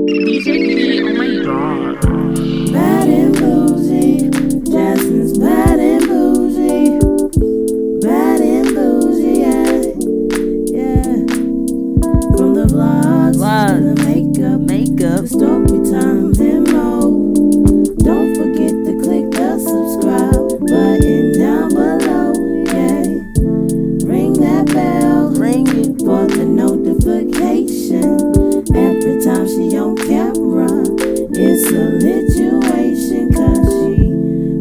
DJ Key, oh my god. Bad and bougie, Jasmine's bad and bougie. Bad and bougie, yeah. From the vlogs to the makeup, the story times and more. Don't forget to click the subscribe button down below, yeah. Ring that bell, ring it for the notification. Every time she on camera, it's a situation, 'cause she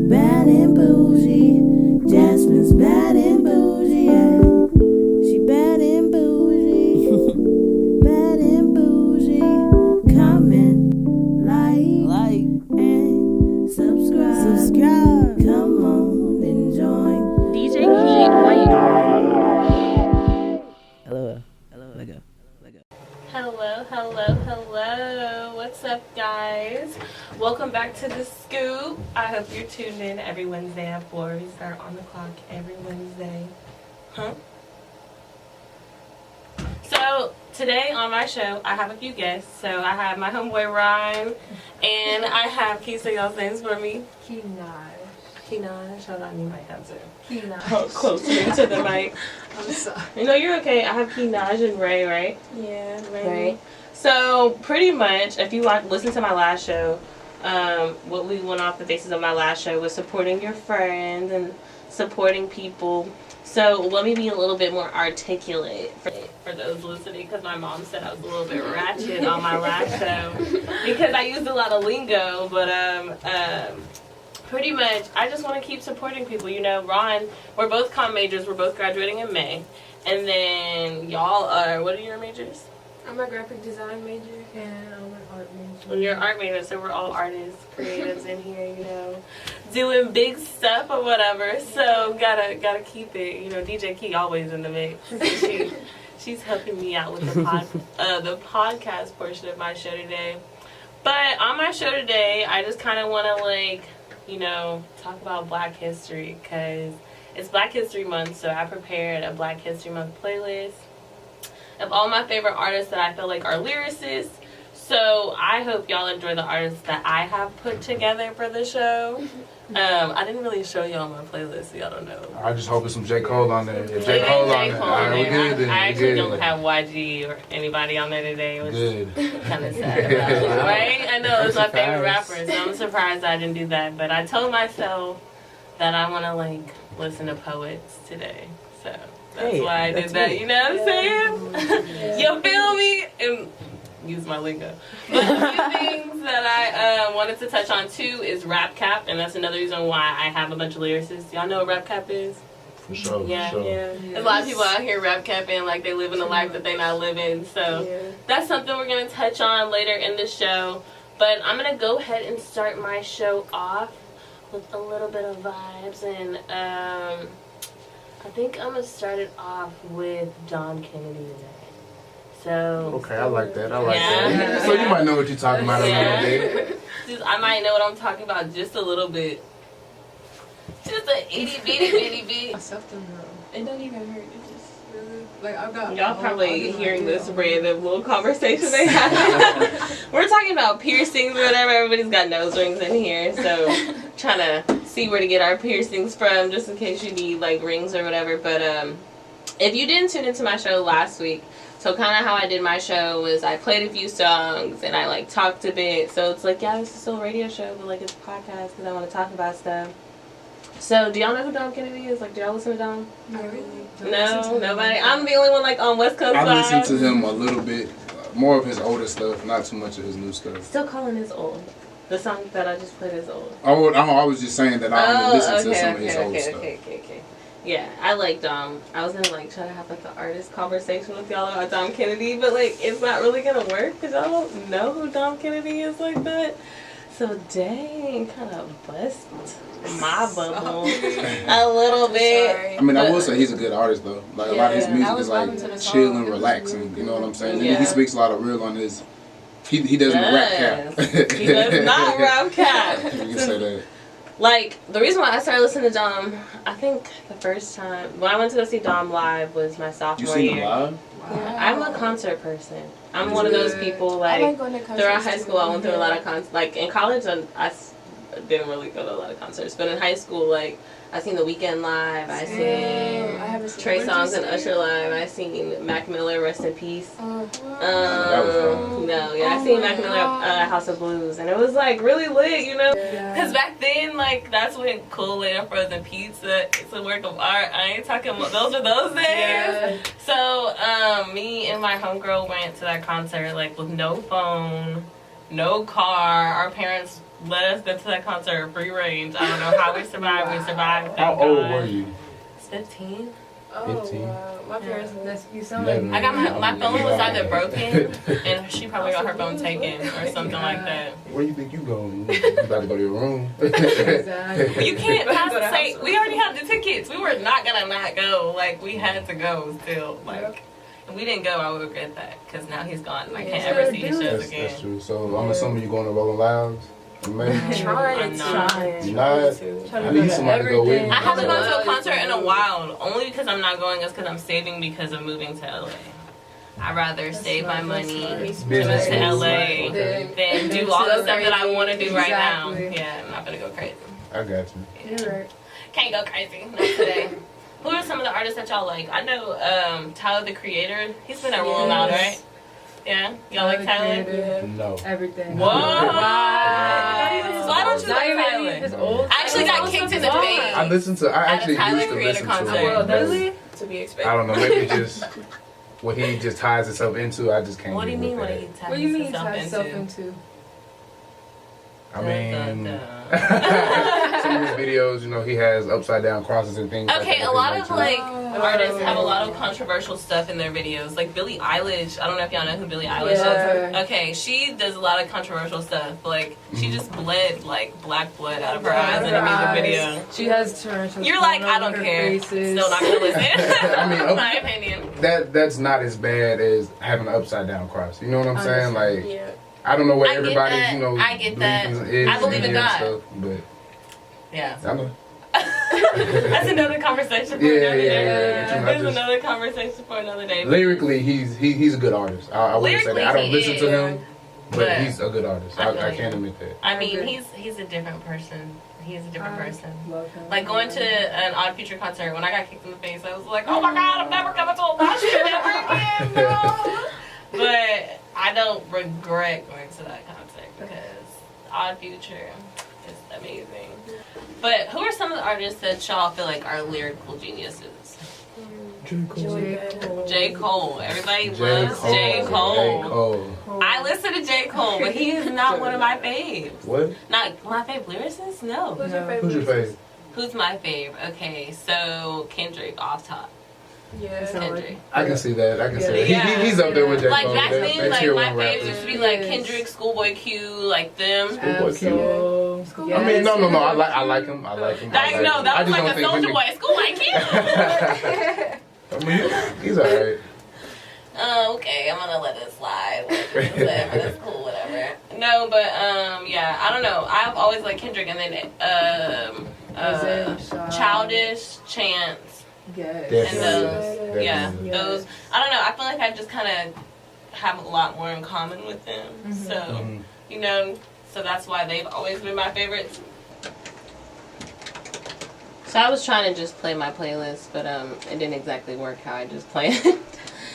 bad and bougie. Jasmine's bad and bougie, yeah. She bad and bougie. Bad and bougie. Comment, like, and subscribe. Come on and join. DJ Key, oh my god. Hello. Let go. Hello. What's up, guys? Welcome back to The Scoop. I hope you're tuned in every Wednesday at 4. We start on the clock every Wednesday. So, today on my show, I have a few guests. So, I have my homeboy, Ryan, and I have, can you say y'all's names for me? Keenaj. Hold on, you might have to. Keenaj. Closer to the mic. I'm sorry. No, you're okay. I have Keenaj and Ray, right? Yeah, Right. So pretty much, if you listen to my last show, what we went off the basis of my last show was supporting your friends and supporting people. So let me be a little bit more articulate for those listening, because my mom said I was a little bit ratchet on my last show because I used a lot of lingo. But pretty much, I just want to keep supporting people. You know, Ron, we're both comm majors. We're both graduating in May, and then y'all are. What are your majors? I'm a graphic design major and I'm an art major. When you're an art major, so we're all artists, creatives in here, you know, doing big stuff or whatever. So gotta keep it. You know, DJ Key always in the mix. She's helping me out with the podcast portion of my show today. But on my show today, I just kind of want to talk about Black History, because it's Black History Month. So I prepared a Black History Month playlist of all my favorite artists that I feel like are lyricists. So I hope y'all enjoy the artists that I have put together for the show. I didn't really show y'all my playlist, so y'all don't know. I just hope it's some J. Cole on there. If J. J. Cole on Cole there, on there. we good then. I actually we don't good. have YG or anybody on there today. It was Good. kind of sad about it, right? I know, it's my favorite rapper, so I'm surprised I didn't do that. But I told myself that I want to listen to poets today. So that's why I did that. You know what I'm saying? You feel me? And use my lingo. But a few things that I wanted to touch on too is rap cap, and that's another reason why I have a bunch of lyricists. Y'all know what rap cap is? For sure. Yeah. For sure. There's a lot of people out here rap capping like they live in a life that they not living. So that's something we're gonna touch on later in the show. But I'm gonna go ahead and start my show off with a little bit of vibes, and I think I'm gonna start it off with John Kennedy today. So Okay, I like that. I like Yeah. that. So you might know what you're talking about a Yeah. little bit. I might know what I'm talking about just a little bit. Just a itty bitty bit. Myself to know. It don't even hurt. It just really, I've got. Y'all probably hearing this random little conversation they have. We're talking about piercings or whatever. Everybody's got nose rings in here, so trying to see where to get our piercings from, just in case you need rings or whatever. But if you didn't tune into my show last week, so kind of how I did my show was I played a few songs and I talked a bit. So it's this is still a radio show, but it's a podcast because I want to talk about stuff. So do y'all know who Dom Kennedy is? Do y'all listen to Dom? Not really. No, nobody. I'm the only one on West Coast I side. listened to him a little bit, more of his older stuff, not too much of his new stuff. Still calling his old. The song that I just played is old. I was just saying that I only listen to some of his old stuff. Okay. Yeah, I like Dom. I was gonna try to have an artist conversation with y'all about Dom Kennedy, but it's not really gonna work because y'all don't know who Dom Kennedy is like that. So dang, kind of bust my bubble a little bit. Sorry. I mean, I will say he's a good artist though. A lot of his I music was vibing to the is song. chill and It was relaxing. really You know what I'm saying? Yeah. And he speaks a lot of real on his. He doesn't rap cap. He does not rap cap. You can say that. The reason why I started listening to Dom, I think the first time when I went to go see Dom live was my You sophomore seen him year. live? Yeah, I'm a concert person. I'm one of those people, I like like, going to concerts throughout high school, I too. went through a lot of concerts. Like, in college, didn't really go to a lot of concerts. But in high school, like, I seen The Weeknd live. I seen I haven't seen Trey Where'd Songz you and see Usher it? live. I seen Mac Miller, rest in peace. That was fun. No, yeah, I seen Mac Miller at House of Blues, and it was like really lit, you know. Cause back then, like that's when Kool-Aid and frozen pizza, it's a work of art. I ain't talking about those are those days. Yeah. So, me and my homegirl went to that concert like with no phone, no car. Our parents let us go to that concert free range. I don't know how we survived. We survived. Thank How old God. were you? 15. Oh, 15. wow. My parents, you sound Eleven. like... I got my phone was either broken and she probably got her phone taken or something like that. Where you think you going? You about to go to your room? Exactly. You can't pass the say. We already had the tickets. We were not gonna not go. Like we had to go still. Like if we didn't go, I would regret that because now he's gone. And I can't ever see his shows again. That's true. So I'm assuming you're going to Rolling Louds? Maybe? Trying to. You not? I need somebody to go with me. I haven't gone to a concert in a while. Only because I'm not going is because I'm saving because of moving to LA. I'd rather save my money to move Business to moves. LA than do all the stuff that I want to do right now. Exactly. Yeah, I'm not gonna go crazy. I got you. You're right. Can't go crazy. Not today. Who are some of the artists that y'all like? I know Tyler the Creator. He's been at Rolling Loud, right? Yeah? Y'all like Tyler? No. Everything. What? Wow. Why don't you like Tyler? His old I actually got kicked in the face. I listened to. I At a actually Tyler used to Creator listen concert. to him. Really? To be expected. I don't know. Maybe just what he just ties himself into. I just can't. What do you get mean with what that. he ties What do you mean himself tie yourself into? into? I mean, Dun, some of his videos, you know, he has upside down crosses and things. Okay, like that. a lot of like Oh. artists have a lot of controversial stuff in their videos. Like Billie Eilish, I don't know if y'all know who Billie Eilish Yeah. is. Okay, she does a lot of controversial stuff. Like she just bled like black blood out of her eyes in a music video. She has tarantulas. You're like, all I over don't her care. faces. Still not gonna listen. I mean, my opinion. That's not as bad as having an upside down cross. You know what I'm saying? Like, Yeah. I don't know what I get everybody's, that. you know, I get that. belief is I believe in and God. stuff, but Yeah. I know. That's another conversation for Yeah, another yeah, day. yeah. I There's just- another conversation for another day. Lyrically, he's a good artist. I wouldn't say that. I don't Lyrically, listen to he him, but But he's a good artist. I feel I you. can't admit that. I mean, Okay. he's a different person. He's a different person. Love him. Like going to an Odd Future concert, when I got kicked in the face, I was like, oh my god, I'm never coming to a concert ever again, no. But I don't regret going to that concert because Odd Future is amazing. But who are some of the artists that y'all feel like are lyrical geniuses? J. Cole. Everybody loves J. Cole. I listen to J. Cole, but he is not one of my faves. What? Not my favorite lyricist? No. Who's your favorite? Who's your favorite? Who's my fave? Okay, so Kendrick off top. Yeah. Kendrick. I can see that. I can see that. Yeah. He's up there with J. Like Cole. back They then, like tier my one faves rappers. used to be like Yes. Kendrick, Schoolboy Q, like them. Schoolboy Q. Absolutely. I mean, no. I like him. I like him. That, no, that I was just like don't a think Soulja Kendrick- Boy. Schoolboy Q. I mean, he's alright. Okay, I'm gonna let it slide. Whatever, that's cool, whatever. No, but yeah, I don't know. I've always liked Kendrick, and then Childish, Chance, Yes. and those. Definitely. Yeah, Definitely. those. I don't know. I feel like I just kind of have a lot more in common with them. So, Mhm. you know, so that's why they've always been my favorites. So I was trying to just play my playlist, but it didn't exactly work how I just played it.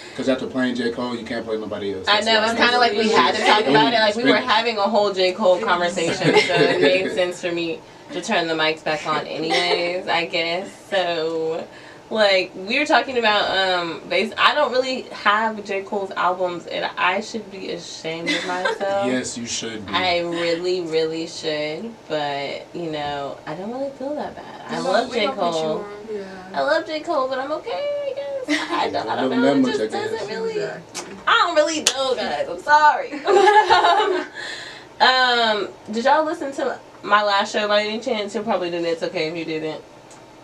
Because after playing J. Cole, you can't play nobody else. I know, it's kind of like we had to talk about it. Like we were having a whole J. Cole conversation, so it made sense for me to turn the mics back on anyways, I guess. So, like, we were talking about, I don't really have J. Cole's albums, and I should be ashamed of myself. Yes, you should be. I really, really should, but, you know, I don't really feel that bad. I love J. Cole. I love J. Cole, but I'm okay, I guess. I don't Love him know. that It much, just I guess. doesn't really... I don't really know, guys. I'm sorry. Did y'all listen to my last show by any chance? You probably didn't. It's okay if you didn't.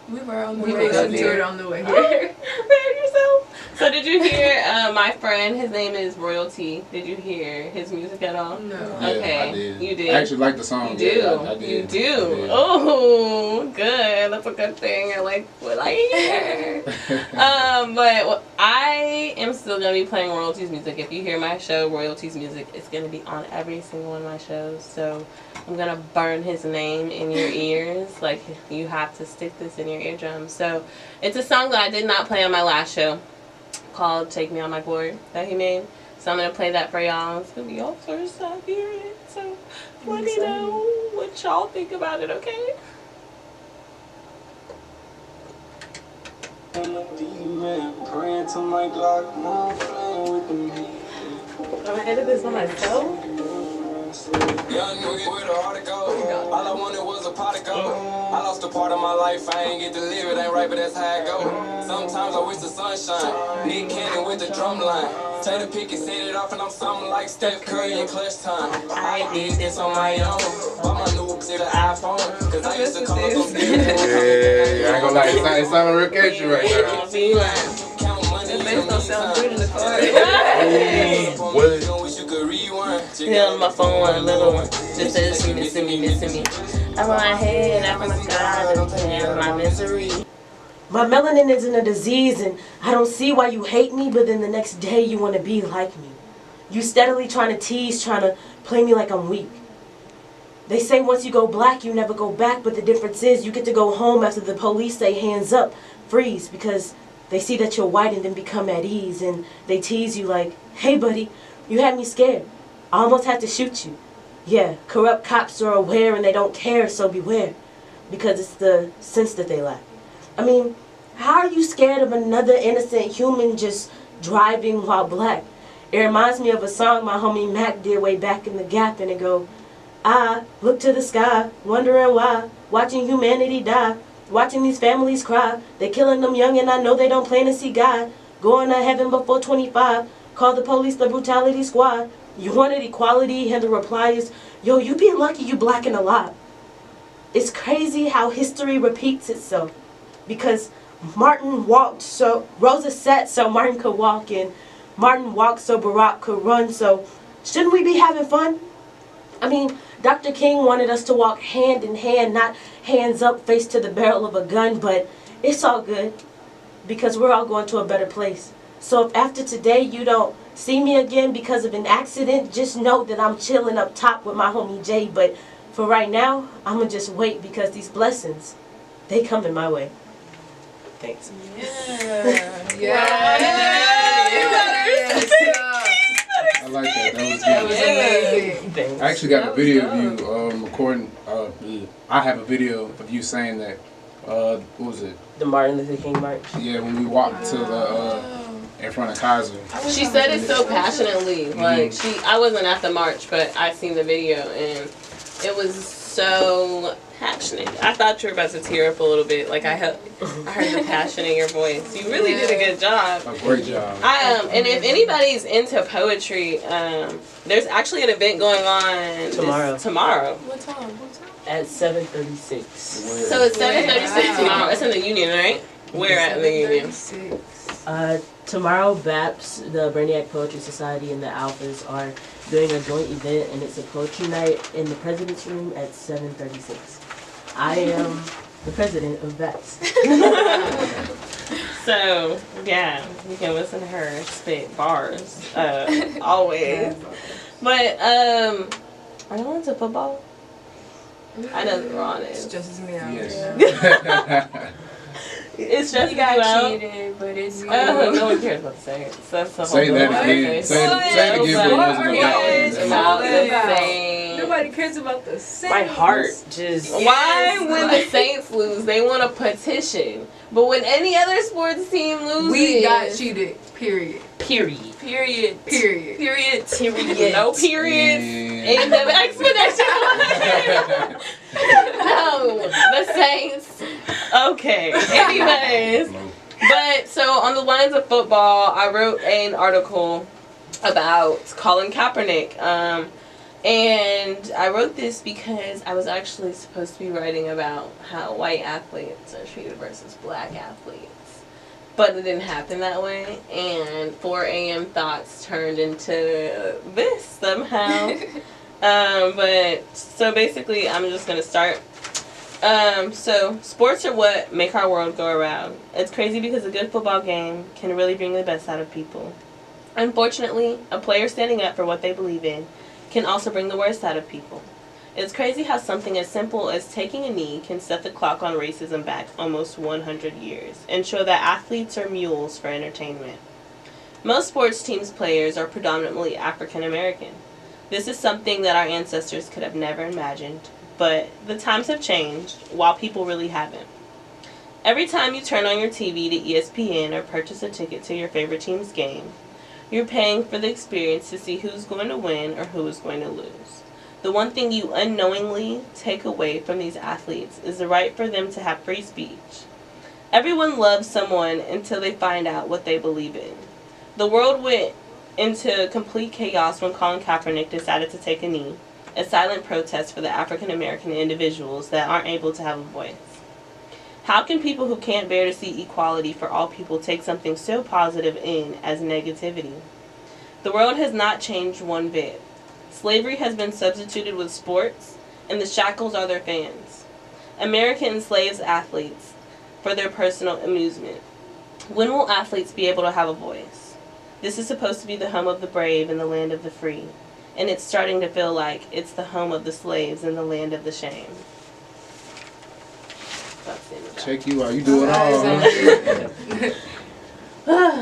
We were on the We way were to here. it on the way Oh, here. prepare yourself. So did you hear my friend? His name is Royalty. Did you hear his music at all? No. Yeah, Okay, I did. you did. I actually like the song. You do. Yeah, I did. You do. I did. Oh, good. That's a good thing. I like what I hear. But I am still gonna be playing Royalty's music. If you hear my show, Royalty's music, it's gonna be on every single one of my shows. So I'm gonna burn his name in your ears. Like, you have to stick this in your eardrums. So it's a song that I did not play on my last show, called "Take Me On My Glory" that he made. So I'm gonna play that for y'all. It's gonna be y'all first time hearing it. So let me know what y'all think about it, okay? I'm gonna edit this on myself. Young nigga with a heart to go. All I wanted was a pot to go. I lost a part of my life, I ain't get to live it, ain't right, but that's how it go. Sometimes I wish the sunshine. Nick Cannon with the drum line. Take the pick and set it off, and I'm something like Steph Curry in clutch time. I did this on my own. Bought my new to the iPhone, cause I used to call up some Yeah, I ain't gonna lie, it sounding real catchy right now. count money. The bass don't sound good in the car. Hit on my phone, a little one. Just says missing me. I'm on my head, I'm on my God, and my misery. My melanin isn't a disease, and I don't see why you hate me, but then the next day you want to be like me. You steadily trying to tease, trying to play me like I'm weak. They say once you go black, you never go back, but the difference is you get to go home after the police say hands up, freeze, because they see that you're white and then become at ease, and they tease you like, hey buddy, you had me scared. I almost had to shoot you. Yeah, corrupt cops are aware and they don't care, so beware, because it's the sense that they lack. I mean, how are you scared of another innocent human just driving while black? It reminds me of a song my homie Mac did way back in the Gap, and it go, I look to the sky, wondering why, watching humanity die, watching these families cry. They killing them young and I know they don't plan to see God. Going to heaven before 25, call the police the brutality squad. You wanted equality and the reply is, yo, you be lucky you black and alive. It's crazy how history repeats itself. Because Martin walked so Rosa sat so Martin could walk, and Martin walked so Barack could run. So shouldn't we be having fun? I mean, Dr. King wanted us to walk hand in hand, not hands up, face to the barrel of a gun, but it's all good because we're all going to a better place. So if after today you don't see me again because of an accident, just know that I'm chilling up top with my homie Jay. But for right now, I'm going to just wait because these blessings, they coming my way. Thanks. I like that. That was amazing. I actually got a video of you recording. I have a video of you saying that. What was it? The Martin Luther King March. Yeah, when we walked to the in front of Kaiser. She said it so passionately. Like I wasn't at the march, but I seen the video and it was so passionate. I thought you were about to tear up a little bit. Like I heard the passion in your voice. You really did a good job. A great job. And if anybody's into poetry, there's actually an event going on tomorrow. What time? At 7:36. So it's 7:36 tomorrow. It's in the Union, right? Where at the Union? Tomorrow, BAPS, the Brainiac Poetry Society, and the Alphas are doing a joint event, and it's a poetry night in the President's Room at 7:36. I am the president of BAPS. So, yeah, you can listen to her spit bars, always. But, are you into football? I know Ron is. It stresses me out. Yes. It's just He got out. cheated, but it's No one cares what to say. So that's the whole Say that again. Say it again, but it wasn't about the same. Nobody cares about the Saints. My heart just... Why, when the Saints lose, they want a petition, but when any other sports team loses, We got cheated. Period. Period. Period. Period. Period. Period. No periods. Yeah. Ain't no explanation. No, the Saints. Okay. Anyways, but so on the lines of football, I wrote an article about Colin Kaepernick. And I wrote this because I was actually supposed to be writing about how white athletes are treated versus black athletes. but it didn't happen that way. And 4 a.m. thoughts turned into this somehow. But so basically, I'm just gonna start. So sports are what make our world go around. It's crazy because a good football game can really bring the best out of people. Unfortunately, a player standing up for what they believe in can also bring the worst out of people. It's crazy how something as simple as taking a knee can set the clock on racism back almost 100 years and show that athletes are mules for entertainment. Most sports teams' players are predominantly African American. This is something that our ancestors could have never imagined, but the times have changed while people really haven't. Every time you turn on your TV to ESPN or purchase a ticket to your favorite team's game, you're paying for the experience to see who's going to win or who is going to lose. The one thing you unknowingly take away from these athletes is the right for them to have free speech. Everyone loves someone until they find out what they believe in. The world went into complete chaos when Colin Kaepernick decided to take a knee, a silent protest for the African American individuals that aren't able to have a voice. How can people who can't bear to see equality for all people take something so positive in as negativity? The world has not changed one bit. Slavery has been substituted with sports, and the shackles are their fans. America enslaves athletes for their personal amusement. When will athletes be able to have a voice? This is supposed to be the home of the brave and the land of the free, and it's starting to feel like it's the home of the slaves and the land of the shame. Check you out. You do it all.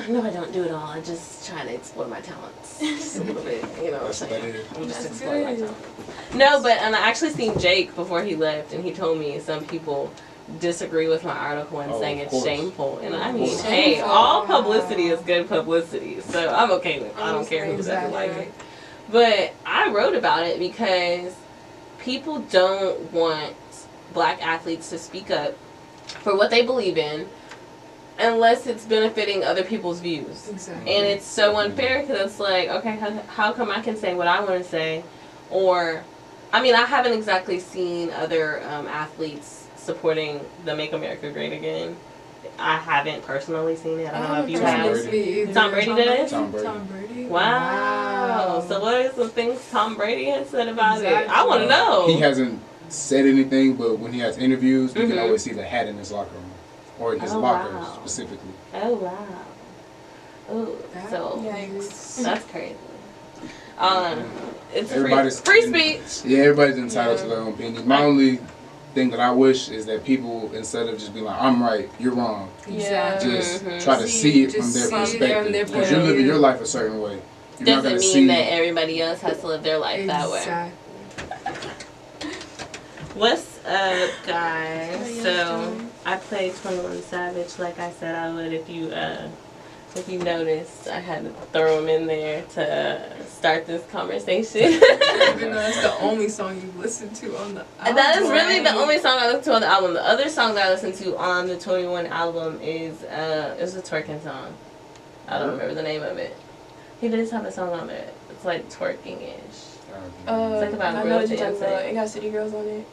No, I don't do it all. I just try to explore my talents just a little bit. You know what I'm saying? I'm just exploring my talents. No, but I actually seen Jake before he left, and he told me some people disagree with my article and saying it's shameful. And I mean, hey, all publicity is good publicity, so I'm okay with it. I don't care who doesn't like it. But I wrote about it because people don't want black athletes to speak up for what they believe in unless it's benefiting other people's views. Exactly. And it's so unfair because it's like, okay, how come I can say what I want to say? Or, I mean, I haven't exactly seen other athletes supporting the Make America Great Again. I haven't personally seen it. I don't know if you have. Tom Brady did it? Tom Brady. Wow. So what are some things Tom Brady has said about it? I want to know. He hasn't said anything, but when he has interviews, you can always see the hat in his locker room. Or in his locker, specifically. Oh, wow. Oh, so yikes. That's crazy. It's free speech. Yeah, everybody's entitled to their own opinion. My only thing that I wish is that people, instead of just being like, I'm right, you're wrong, just try to see it from their perspective. Because you're living your life a certain way. You're doesn't not mean that everybody else has to live their life that way. What's up, guys? So I played 21 Savage like I said I would. If you noticed, I had to throw him in there to start this conversation. Even though that's the only song you've listened to on the album. That is really the only song I listened to on the album. The other song that I listened to on the 21 album is a twerking song. I don't remember the name of it. He does have a song on it. It's like twerking-ish. It's like about girls dancing. It got City Girls on it,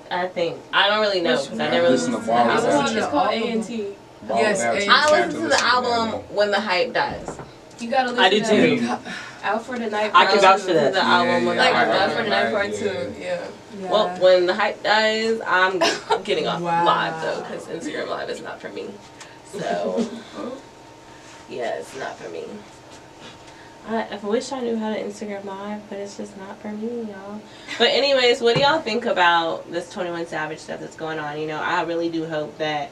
I think. I don't really know because I never listened to the album. It's called A&T. Yes, I listen to the album when the hype dies. You gotta listen I do too. Out for the Night. I can vouch for that. The album when Out for the Night Part 2. Yeah. Well, when the hype dies, I'm getting off live though because Instagram Live is not for me. So yeah, it's not for me. I wish I knew how to Instagram Live, but it's just not for me, y'all. But anyways, what do y'all think about this 21 Savage stuff that's going on? You know, I really do hope that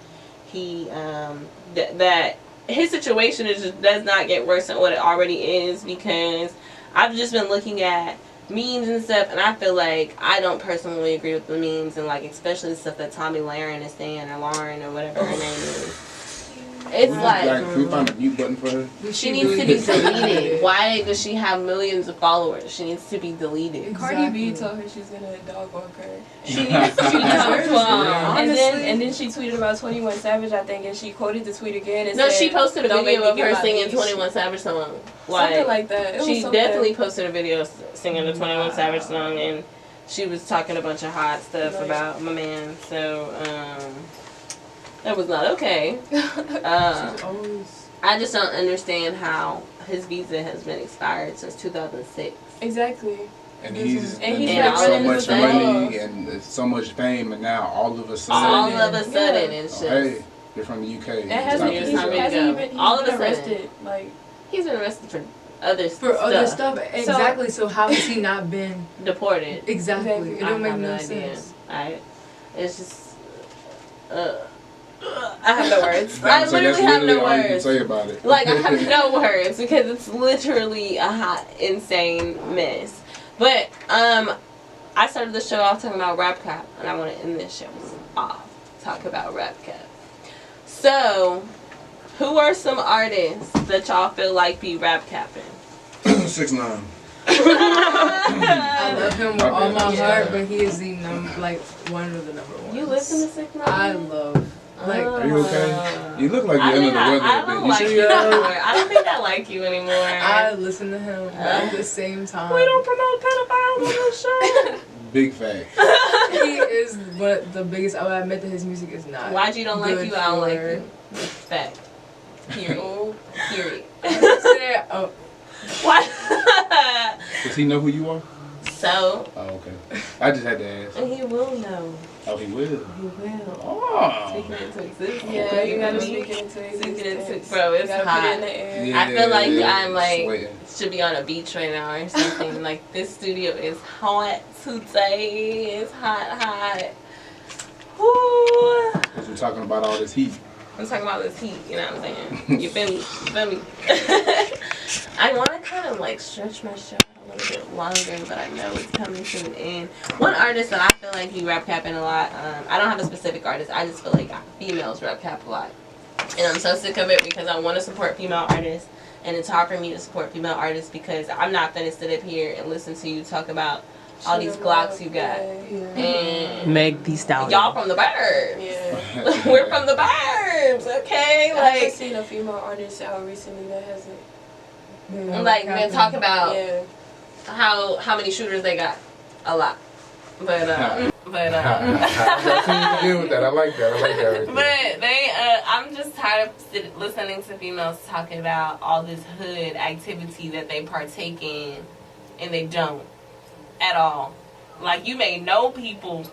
he, that his situation does not get worse than what it already is, because I've just been looking at memes and stuff, and I feel like I don't personally agree with the memes, and like especially the stuff that Tommy Lauren is saying, or Lauren, or whatever her name is. It's like, can we find a mute button for her? She needs to be deleted. Why does she have millions of followers? She needs to be deleted. Cardi B told her she's gonna dog walk her. She needs to be and then she tweeted about 21 Savage, I think, and she quoted the tweet again and said, she posted a video of her singing 21 Savage song. Something like that. She definitely posted a video singing the 21 Savage song, and she was talking a bunch of hot stuff about my man. So, That was not okay. I just don't understand how his visa has been expired since 2006. Exactly. And he's got so running much with the money and so much fame, and now all of a sudden, it's just. hey, you're from the UK. It hasn't even all of a arrested. Like, he's been arrested for other stuff. Exactly. So how has he not been deported? Exactly. It don't make no idea. sense. It's just. I have no words. I literally have no words. You can say about it. Like, I have no words because it's literally a hot, insane mess. But I started the show off talking about rap cap, and I want to end this show off talk about rap cap. So, who are some artists that y'all feel like be rap capping? 6ix9ine. I love him with all my heart, but he is the one of the number ones. You listen to 6ix9ine? I love. Are you okay? You look like you're under the weather. I don't like you anymore. I don't think I like you anymore. I listen to him at the same time. We don't promote pedophiles on this show. Big fact. He is the biggest. I admit that his music is not. Why'd you don't like you? I don't like you. Fact. Period. Period. Oh. Why? Does he know who you are? So. Oh, okay. I just had to ask. And he will know. Oh, he will? He will. Oh. Speaking into existence. Yeah, you gotta speak it into existence. Bro, it's hot. Put it in the air. Yeah, I feel like I'm sweating. should be on a beach right now or something. Like, this studio is hot today. It's hot. Woo. Because we're talking about all this heat. I'm talking about this heat, you know what I'm saying? You feel me? I want to kind of like stretch my show a little bit longer, but I know it's coming to an end. One artist that I feel like he rap capping a lot, I don't have a specific artist, I just feel like females rap cap a lot. And I'm so sick of it because I want to support female artists, and it's hard for me to support female artists because I'm not going to sit up here and listen to you talk about all these Glocks you got. And Meg Thee Stallion. y'all from the burbs. Yeah. We're from the burbs, okay? I Like, haven't seen a female artist out recently that hasn't. been talking about how many shooters they got. A lot. But I deal with that. I like that. Right but they, I'm just tired of listening to females talking about all this hood activity that they partake in, and they don't at all. Like, you may know people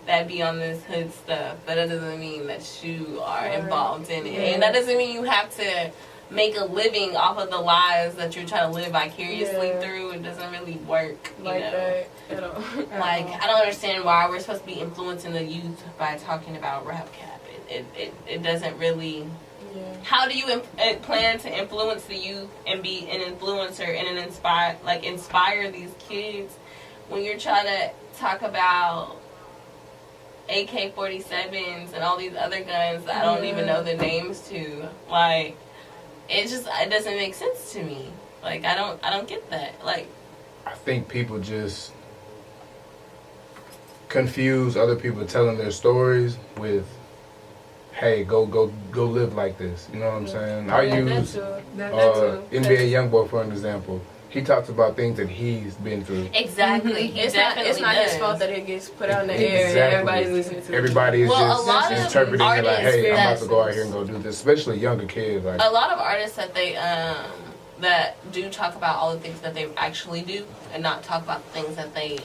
that be on this hood stuff, but that doesn't mean that you are involved in it, and that doesn't mean you have to make a living off of the lives that you're trying to live vicariously through. It doesn't really work, you know. That at all. Like, I don't understand why we're supposed to be influencing the youth by talking about rap cap. It doesn't really. Yeah. How do you plan to influence the youth and be an influencer and inspire these kids when you're trying to talk about AK-47s and all these other guns that I don't even know the names to? Like, it doesn't make sense to me. Like, I don't get that. Like, I think people just confuse other people telling their stories with, hey, go live like this. You know what I'm saying? I use NBA Youngboy for an example. He talks about things that he's been through. Exactly. It's not his fault that it gets put out in the air and everybody's listening to it. Everybody is just interpreting it like, hey, I'm about to go out here and go do this. Especially younger kids. Like, a lot of artists that they that do talk about all the things that they actually do and not talk about the things that they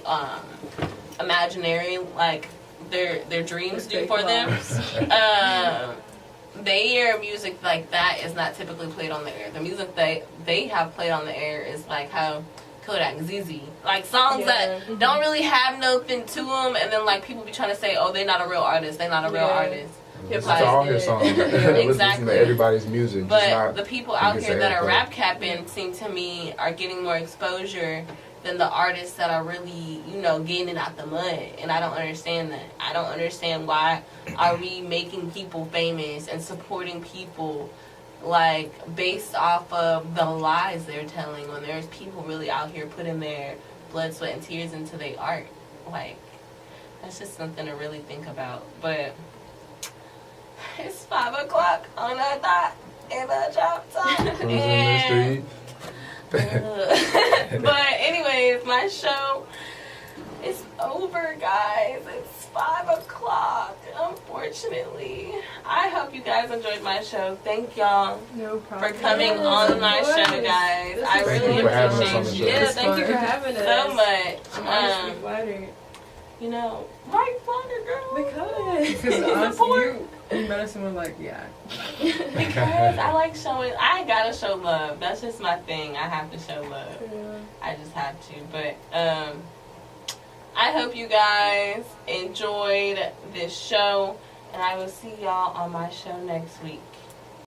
imaginary, like their dreams do for them. Their music like that is not typically played on the air. The music they have played on the air is like how Kodak, ZZ, like songs that don't really have nothing to them, and then like people be trying to say, oh, they're not a real artist. They're not a real artist. Listen to all his songs. Listen to everybody's music. But the people out here that are rap capping seem to me are getting more exposure than the artists that are really, getting it out the mud. And I don't understand that. I don't understand why are we making people famous and supporting people like based off of the lies they're telling when there's people really out here putting their blood, sweat, and tears into their art. Like, that's just something to really think about. But it's 5 o'clock on a dot in a drop top. Cruising the street. But anyways, my show, It's over, guys. It's 5 o'clock, unfortunately. I hope you guys enjoyed my show. Thank y'all for coming on my show, guys. I really appreciate you. Yeah, thank you for having us. So much. I'm flattered. You know, right, flattered, girl. Because you met us and we're like, yeah. Because I like showing. I gotta show love. That's just my thing. I have to show love. Yeah. I just have to. But I hope you guys enjoyed this show, and I will see y'all on my show next week.